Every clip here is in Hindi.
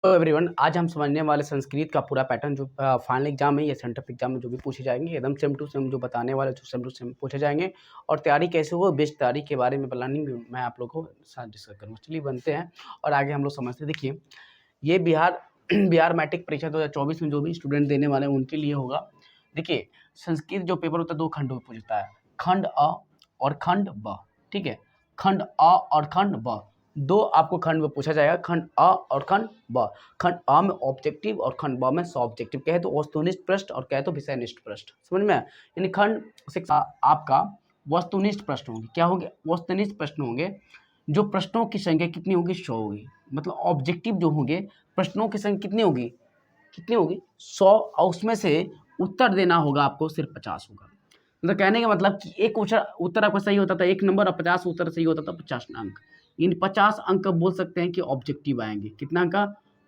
हेलो एवरीवन, आज हम समझने वाले संस्कृत का पूरा पैटर्न जो फाइनल एग्जाम है या सेंटर एग्जाम में जो भी पूछे जाएंगे एकदम सेम टू सेम जो बताने वाले जो सेम टू सेम पूछे जाएंगे। और तैयारी कैसे हो बेस्ट तैयारी के बारे में प्लानिंग भी मैं आप लोगों को साथ डिस्कस करूँगा। चलिए बनते हैं और आगे हम लोग समझते हैं। देखिए ये बिहार बिहार मैट्रिक परीक्षा 2024 में जो भी स्टूडेंट देने वाले हैं उनके लिए होगा। देखिए संस्कृत जो पेपर होता है 2 खंडों में पूछता है, खंड अ और खंड ब। ठीक है, खंड अ और खंड ब, दो आपको खंड में पूछा जाएगा, खंड अ और खंड ब। खंड अ में ऑब्जेक्टिव और खंड ब में सॉब्जेक्टिव, कहे तो वस्तुनिष्ठ प्रश्न और कहे तो विषयनिष्ठ प्रश्न। समझ में आया? यानी खंड शिक्षा आपका वस्तुनिष्ठ प्रश्न होंगे। क्या होंगे? वस्तुनिष्ठ प्रश्न होंगे। जो प्रश्नों की संख्या कितनी होगी? 100 होगी। मतलब ऑब्जेक्टिव जो होंगे प्रश्नों की संख्या कितनी होगी? कितनी होगी? 100, और उसमें से उत्तर देना होगा आपको सिर्फ 50 होगा। मतलब कहने का मतलब कि एक उत्तर आपका सही होता था 1 नंबर और 50 उत्तर सही होता था 50 अंक। इन 50 अंक बोल सकते हैं कि ऑब्जेक्टिव आएंगे। कितना अंक?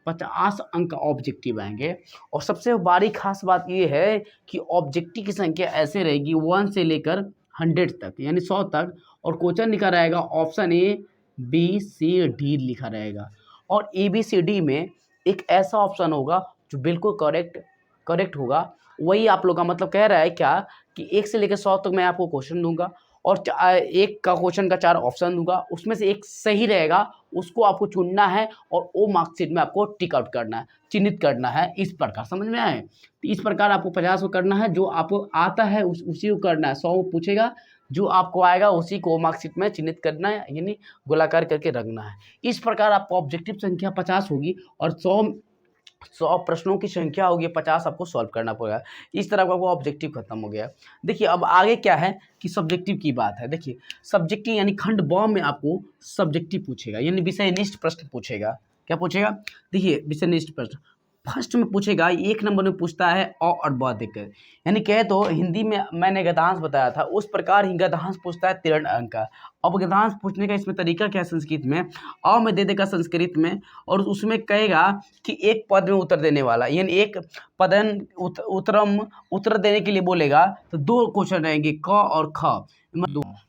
50 अंक ऑब्जेक्टिव आएंगे। और सबसे बड़ी खास बात ये है कि ऑब्जेक्टिव की संख्या ऐसे रहेगी 1 से लेकर 100 तक, यानी 100 तक। और क्वेश्चन लिखा रहेगा option A B C D लिखा रहेगा। और ए बी सी डी में एक ऐसा ऑप्शन होगा जो बिल्कुल करेक्ट होगा। वही आप लोग का मतलब कह रहा है क्या कि 1 से लेकर 100 तक मैं आपको क्वेश्चन दूंगा और एक का क्वेश्चन का 4 ऑप्शन दूंगा, उसमें से एक सही रहेगा, उसको आपको चुनना है और वो मार्कशीट में आपको टिक आउट करना है, चिन्हित करना है। इस प्रकार समझ में आए? तो इस प्रकार आपको 50 को करना है, जो आपको आता है उसी को करना है। 100 पूछेगा, जो आपको आएगा उसी को मार्कशीट में चिन्हित करना है, यानी गोलाकार करके रखना है। इस प्रकार आपको ऑब्जेक्टिव संख्या 50 होगी और 100 प्रश्नों की संख्या होगी 50, आपको सॉल्व करना पड़ेगा। इस तरह का वो ऑब्जेक्टिव खत्म हो गया। देखिए अब आगे क्या है कि सब्जेक्टिव की बात है। देखिए सब्जेक्टिव यानी खंड ब में आपको सब्जेक्टिव पूछेगा, यानी विषयनिष्ठ प्रश्न पूछेगा। क्या पूछेगा? देखिए विषयनिष्ठ प्रश्न फर्स्ट में पूछेगा, 1 नंबर में पूछता है अ और ब देकर। यानी कहे तो हिंदी में मैंने गद्यांश बताया था, उस प्रकार ही गद्यांश पूछता है 13 अंक का। अब गद्यांश पूछने का इसमें तरीका क्या है? संस्कृत में अ में दे देगा संस्कृत में, और उसमें कहेगा कि एक पद में उत्तर देने वाला, यानी एक पदन उत्तर देने के लिए बोलेगा तो 2 क्वेश्चन रहेंगे क और ख।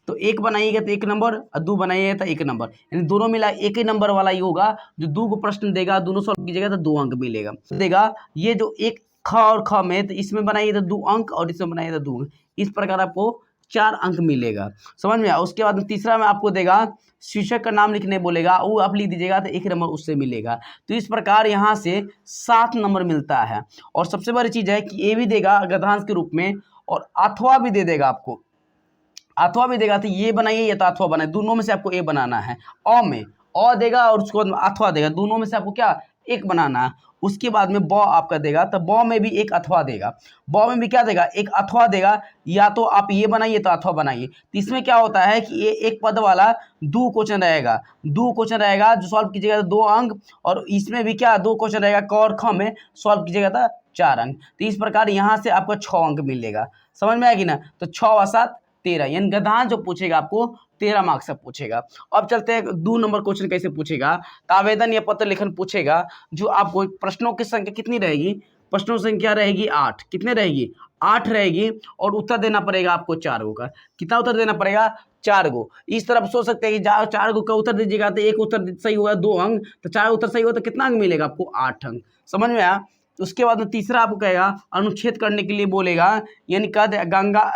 तो एक बनाइएगा तो 1 नंबर और 2 बनाइएगा तो 1 नंबर, यानी दोनों मिला एक ही नंबर वाला ही होगा। जो 2 को प्रश्न देगा दोनों सॉल्व कीजिएगा तो 2 अंक मिलेगा देगा। ये जो एक ख और ख में, तो इसमें बनाइए तो 2 अंक और इसमें बनाइए तो 2 अंक। इस प्रकार आपको 4 अंक मिलेगा। समझ में आया? उसके बाद तीसरा में आपको देगा शीर्षक का नाम लिखने बोलेगा, वो आप लिख दीजिएगा तो 1 नंबर उससे मिलेगा। तो इस प्रकार यहाँ से 7 नंबर मिलता है। और सबसे बड़ी चीज है कि ये भी देगा गद्यांश के रूप में, और अथवा भी दे देगा आपको। अथवा भी देगा तो ये बनाइए या तो अथवा बनाए, दोनों में से आपको ए बनाना है। अ में अ देगा और उसको अथवा देगा, दोनों में से आपको क्या एक बनाना है। उसके बाद में ब आपका देगा तो ब में भी एक अथवा देगा। ब में भी क्या देगा? एक अथवा देगा। या तो आप ये बनाइए तो अथवा बनाइए। तो इसमें क्या होता है कि ये एक पद वाला 2 क्वेश्चन रहेगा, 2 क्वेश्चन रहेगा जो सॉल्व कीजिएगा तो 2 अंक। और इसमें भी क्या 2 क्वेश्चन रहेगा क और ख में, सॉल्व कीजिएगा तो 4 अंक। तो इस प्रकार यहाँ से आपको 6 अंक मिलेगा। समझ में आएगी ना? तो 6 और 7 13, यानी गद्यांश जो पूछेगा आपको 13 मार्क्स से पूछेगा। अब चलते हैं 2 नंबर क्वेश्चन कैसे पूछेगा। तो आवेदन या पत्र लेखन पूछेगा, जो आपको प्रश्नों की संख्या कितनी रहेगी? प्रश्नों की संख्या रहेगी 8। कितने रहेगी? 8 रहेगी। और उत्तर देना पड़ेगा आपको 4 गो का। कितना उत्तर देना पड़ेगा? 4 गो। इस तरफ सोच सकते हैं कि 4 गो का उत्तर दीजिएगा तो एक उत्तर सही होगा 2 अंक, तो 4 उत्तर सही होगा तो कितना अंक मिलेगा आपको? 8 अंक। समझ में आया? उसके बाद में तीसरा आपको कहेगा अनुच्छेद करने के लिए बोलेगा, यानी कद गंगा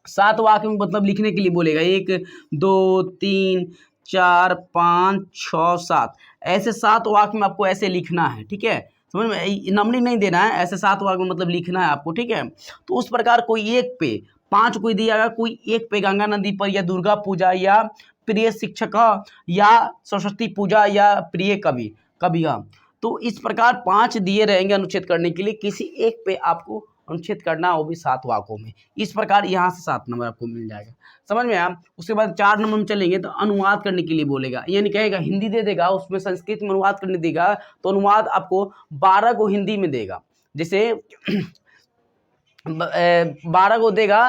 7 वाक्य में मतलब लिखने के लिए बोलेगा। 1 2 3 4 5 6 7, ऐसे 7 वाक्य में आपको ऐसे लिखना है। ठीक है, समझ में? नंबरिंग नहीं देना है, ऐसे 7 वाक्य में मतलब लिखना है आपको। ठीक है, तो उस प्रकार कोई एक पे 5 कोई दिया, कोई एक पे गंगा नदी पर, या दुर्गा पूजा, या प्रिय शिक्षक, या सरस्वती पूजा, या प्रिय कविया। तो इस प्रकार 5 दिए रहेंगे अनुच्छेद करने के लिए, किसी एक पे आपको अनुच्छेद करना, वो भी 7 वाक्यों में। इस प्रकार यहाँ से 7 नंबर आपको मिल जाएगा। समझ में आया? उसके बाद 4 नंबर में चलेंगे तो अनुवाद करने के लिए बोलेगा, यानी कहेगा हिंदी दे देगा, उसमें संस्कृत में अनुवाद करने देगा। तो अनुवाद आपको 12 को हिंदी में देगा। जैसे 12 को देगा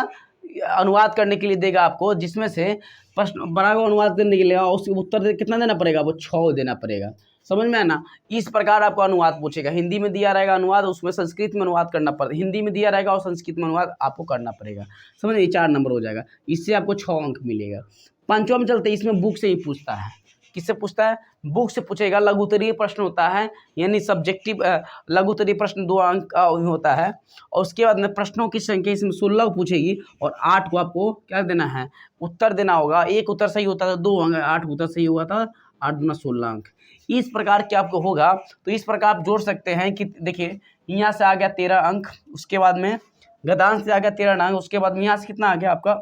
अनुवाद करने के लिए देगा आपको, जिसमें से प्रश्न 12 को अनुवाद करने के लिए उसके उत्तर कितना देना पड़ेगा? वो 6 देना पड़ेगा। समझ में आया ना? इस प्रकार आपको अनुवाद पूछेगा। हिंदी में दिया रहेगा अनुवाद, उसमें संस्कृत में अनुवाद करना पड़ेगा। हिंदी में दिया रहेगा और संस्कृत में अनुवाद आपको करना पड़ेगा। समझ में? 4 नंबर हो जाएगा। इससे आपको 6 अंक मिलेगा। 5वां में चलते, इसमें बुक से ही पूछता है। किससे पूछता है, बुक से पूछेगा। लघुत्तरीय प्रश्न होता है, यानी सब्जेक्टिव लघुत्तरीय प्रश्न 2 अंक का होता है। और उसके बाद में प्रश्नों की संख्या इसमें 16 पूछेगी और 8 को आपको क्या देना है, उत्तर देना होगा। एक उत्तर सही होता था 2 अंक, 8 उत्तर सही हुआ था 8 दूना 16 अंक। इस प्रकार के आपको होगा। तो इस प्रकार आप जोड़ सकते हैं कि देखिए यहाँ से आ गया 13 अंक, उसके बाद में गद्यांश से आ गया 13 अंक, उसके बाद में यहाँ से कितना आ गया आपका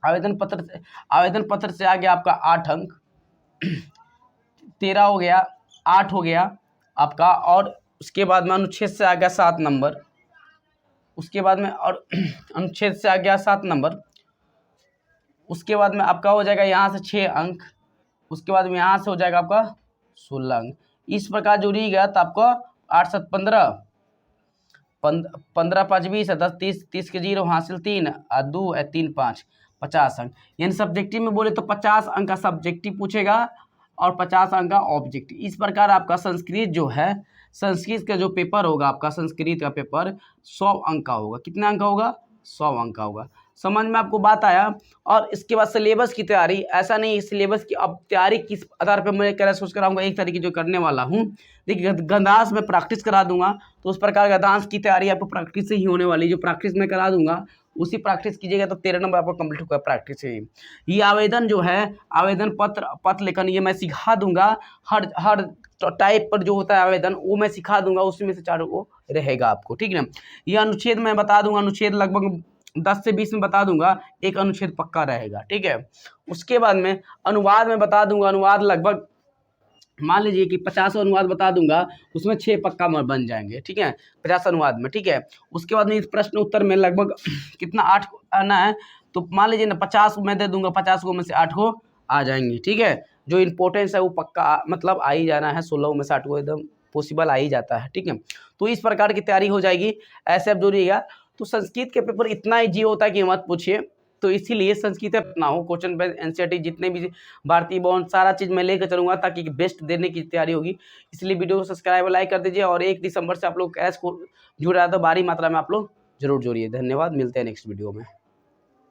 आवेदन पत्र से आ गया आपका 8 अंक, 13 हो गया, 8 हो गया आपका, और उसके बाद में अनुच्छेद से आ गया 7 नंबर, उसके बाद में और अनुच्छेद से आ गया 7 नंबर, उसके बाद में आपका हो जाएगा यहाँ से 6 अंक, उसके बाद में यहाँ से हो जाएगा आपका 16 अंक। इस प्रकार जोड़िएगा तो आपको 8 7 15, 15 5 20 10 30, 30 के 0 हासिल 3 और 2 3 5 50 अंक। यानी सब्जेक्टिव में बोले तो 50 अंक का सब्जेक्टिव पूछेगा और 50 अंक का ऑब्जेक्टिव। इस प्रकार आपका संस्कृत जो है, संस्कृत का जो पेपर होगा आपका, संस्कृत का पेपर 100 अंक का होगा। कितने अंक का होगा, 100 अंक का होगा। समझ में आपको बात आया। और इसके बाद सिलेबस की तैयारी, ऐसा नहीं सिलेबस की अब तैयारी किस आधार पर मैं क्या सोच कराऊंगा, एक तरीके जो करने वाला हूँ। देखिए गद्यांश में प्रैक्टिस करा दूंगा, तो उस प्रकार गद्यांश की तैयारी आपको प्रैक्टिस से ही होने वाली। जो प्रैक्टिस में करा दूंगा उसी प्रैक्टिस कीजिएगा तो 13 नंबर आपको कंप्लीट होगा प्रैक्टिस से ही। ये आवेदन जो है, आवेदन पत्र लेखन, ये मैं सिखा दूंगा। हर टाइप पर जो होता है आवेदन वो मैं सिखा दूंगा, उसमें से 4 वो रहेगा आपको, ठीक है ना। ये अनुच्छेद मैं बता दूंगा, अनुच्छेद लगभग 10 से 20 में बता दूंगा, एक अनुच्छेद पक्का रहेगा, ठीक है। उसके बाद में अनुवाद में बता दूंगा, अनुवाद लगभग मान लीजिए कि 50 अनुवाद बता दूंगा, उसमें 6 पक्का बन जाएंगे, ठीक है, 50 अनुवाद में, ठीक है। उसके बाद में इस प्रश्न उत्तर में लगभग कितना 8 आना है, तो मान लीजिए ना 50 मैं दे दूंगा, 50 को में से 8 को आ जाएंगे, ठीक है। जो इम्पोर्टेंस है वो पक्का मतलब आ ही जाना है, 16 में से 8 को एकदम पॉसिबल आ ही जाता है, ठीक है। तो इस प्रकार की तैयारी हो जाएगी, ऐसे आप जोड़िएगा। तो संस्कृत के पेपर इतना ईजी होता है कि मत पूछिए। तो इसीलिए संस्कृत अपना हो, क्वेश्चन बैंक एनसीईआरटी जितने भी भारतीय बॉन्ड सारा चीज़ मैं लेकर चलूँगा ताकि बेस्ट देने की तैयारी होगी। इसलिए वीडियो को सब्सक्राइब लाइक कर दीजिए। और 1 दिसंबर से आप लोग कैश को जुड़ रहा है तो भारी मात्रा में आप लोग जरूर जोड़िए। धन्यवाद, मिलते हैं नेक्स्ट वीडियो में।